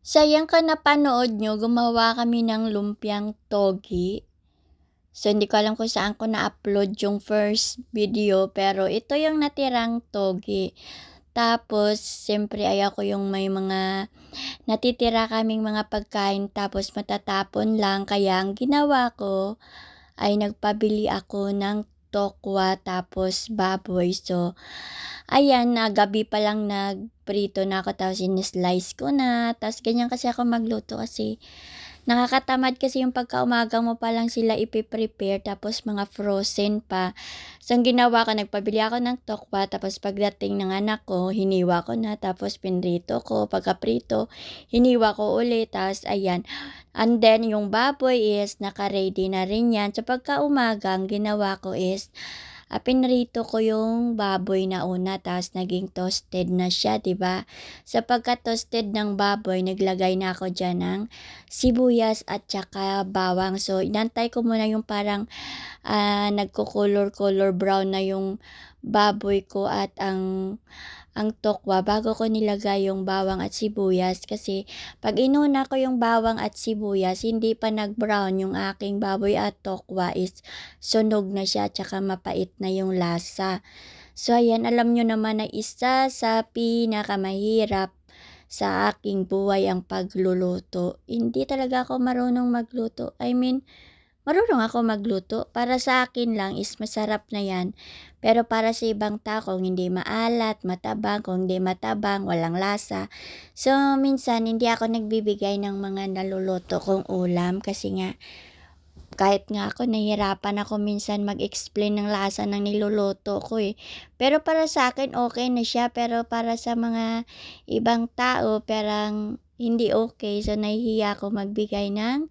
Sayang ka napanood niyo, gumawa kami ng lumpiang togi. So, hindi ko alam kung saan ko na-upload yung first video, pero ito yung natirang togi. Tapos, siyempre ayoko yung may mga natitira kaming mga pagkain tapos matatapon lang. Kaya ang ginawa ko ay nagpabili ako ng tokwa tapos baboy. So, ayan, na gabi pa lang nagprito na ako tapos in-slice ko na. Tapos ganyan kasi ako magluto kasi nakakatamad kasi yung pagkaumaga mo pa lang sila ipe-prepare tapos mga frozen pa. So, ang ginawa ko, nagpabili ako ng tokwa tapos pagdating ng anak ko, hiniwa ko na tapos pinrito ko. Pagkaprito, hiniwa ko ulit. Tapos, ayan. And then, yung baboy is naka-ready na rin yan. So, pagkaumaga, ang ginawa ko is pinrito ko yung baboy na una tapos naging toasted na siya, 'di ba? Sa pagka-toasted ng baboy, naglagay na ako diyan ng sibuyas at saka bawang. So, inantay ko muna yung parang nagko-color brown na yung baboy ko at ang tokwa bago ko nilagay yung bawang at sibuyas kasi 'pag inuna ko yung bawang at sibuyas hindi pa nag-brown yung aking baboy at tokwa is sunog na siya tsaka mapait na yung lasa. So ayan, alam niyo naman na isa sa pinakamahirap sa aking buhay ang pagluluto. Hindi talaga ako marunong magluto. I mean, marunong ako magluto, para sa akin lang is masarap na 'yan. Pero para sa ibang tao kung hindi maalat, matabang, kung hindi matabang, walang lasa. So, minsan hindi ako nagbibigay ng mga naluluto kong ulam kasi nga kahit nga ako nahihirapan ako minsan mag-explain ng lasa ng niluluto ko, eh. Pero para sa akin okay na siya, pero para sa mga ibang tao parang hindi okay. So, nahihiya ako magbigay ng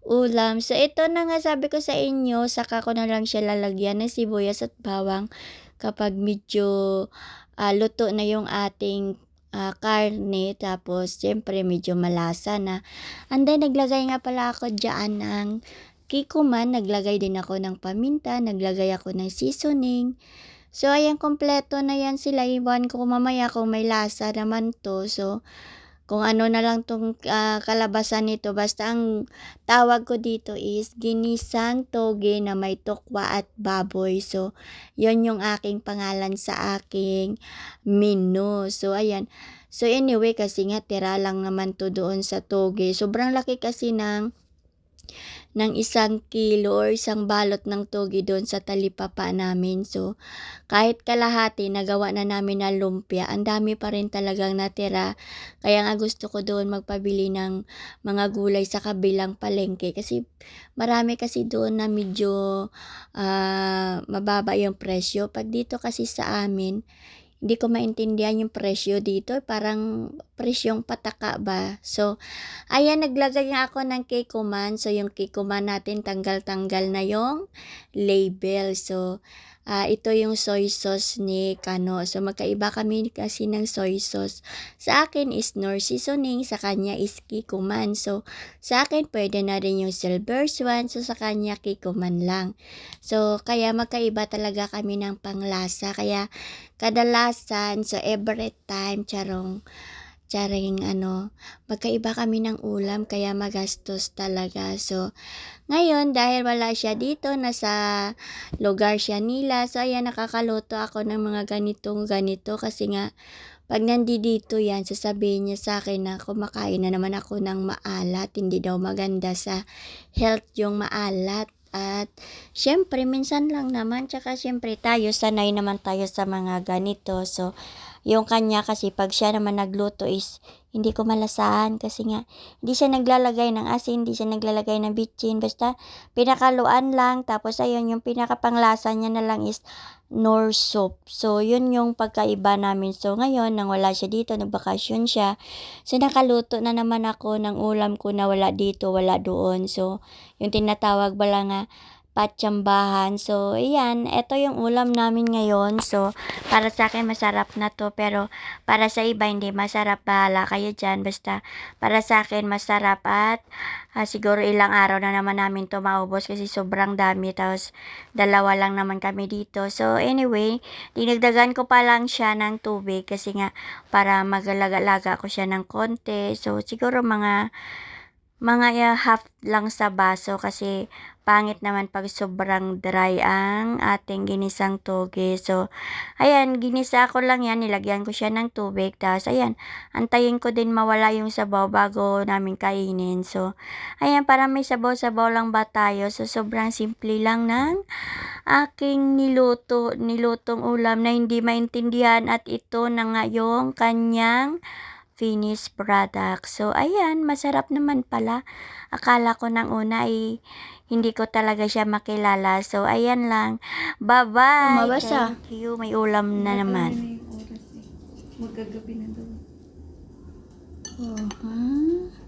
ulam. So, ito na nga sabi ko sa inyo, saka ko na lang siya lalagyan ng sibuyas at bawang kapag medyo luto na yung ating karne. Tapos, siyempre, medyo malasa na. And then, naglagay nga pala ako dyan ng kikuman. Naglagay din ako ng paminta. Naglagay ako ng seasoning. So, ayan, kompleto na yan sila. Iwan ko mamaya kung may lasa naman to. So, kung ano na lang 'tong kalabasan nito basta ang tawag ko dito is ginisang toge na may tokwa at baboy. So, 'yun yung aking pangalan sa aking menu. So, ayan. So, anyway kasi nga tira lang naman 'to doon sa toge. Sobrang laki kasi ng 1 kilo or isang balot ng toge doon sa talipapa namin. So, kahit kalahati nagawa na namin na lumpia, ang dami pa rin talagang natira. Kaya nga gusto ko doon magpabili ng mga gulay sa kabilang palengke kasi marami kasi doon na medyo mababa yung presyo. 'Pag dito kasi sa amin, hindi ko maintindihan yung presyo dito, parang presyong pataka ba. So, ayan, naglagay nga ako ng Kikkoman. So, yung Kikkoman natin tanggal-tanggal na yung label. So, ito yung soy sauce ni Kano. So, magkaiba kami kasi ng soy sauce. Sa akin is Knorr seasoning, sa kanya is Kikkoman. So, sa akin pwede na rin yung Silver Swan. So, sa kanya Kikkoman lang. So, kaya magkaiba talaga kami ng panglasa. Kaya kadalasan, so every time, charing magkaiba kami ng ulam kaya magastos talaga. So, ngayon dahil wala siya dito, nasa lugar siya nila, so ayan, nakakaluto ako ng mga ganitong ganito kasi nga 'pag nandito yan, sasabihin niya sa akin na kumakain na naman ako ng maalat, hindi daw maganda sa health yung maalat. At siyempre minsan lang naman, tsaka siyempre tayo sanay naman tayo sa mga ganito. So, yung kanya kasi 'pag siya naman nagluto is hindi ko malasahan kasi nga hindi siya naglalagay ng asin, hindi siya naglalagay ng bitchin, basta pinakaluan lang tapos ayun yung pinakapanglasa niya na lang is Knorr soup. So, yun yung pagkaiba namin. So, ngayon nang wala siya dito, nagbakasyon siya, so nakaluto na naman ako ng ulam ko na wala dito, wala doon. So, yung tinatawag bala nga patsambahan. So, ayan, eto yung ulam namin ngayon. So, para sa akin masarap na to, pero para sa iba hindi masarap. Bahala kayo dyan. Basta para sa akin masarap at siguro ilang araw na naman namin to maubos kasi sobrang dami. Tapos, dalawa lang naman kami dito. So, anyway, dinagdagan ko pa lang siya ng tubig kasi nga para magalaga-laga ko siya ng konti. So, siguro mga half lang sa baso kasi pangit naman pag sobrang dry ang ating ginisang toge. So, ayan, ginisa ko lang yan, nilagyan ko siya ng tubig. Tapos, ayan, antayin ko din mawala yung sabaw bago namin kainin. So, ayan, para may sabaw-sabaw lang ba tayo. So, sobrang simple lang ng aking nilutong ulam na hindi maintindihan at ito na nga yung kanyang finished product. So, ayan, masarap naman pala. Akala ko nang una ay hindi ko talaga siya makilala. So, ayan lang. Bye-bye. Mabasa. Thank you. May ulam na naman. Magagabi na daw. Uh-huh.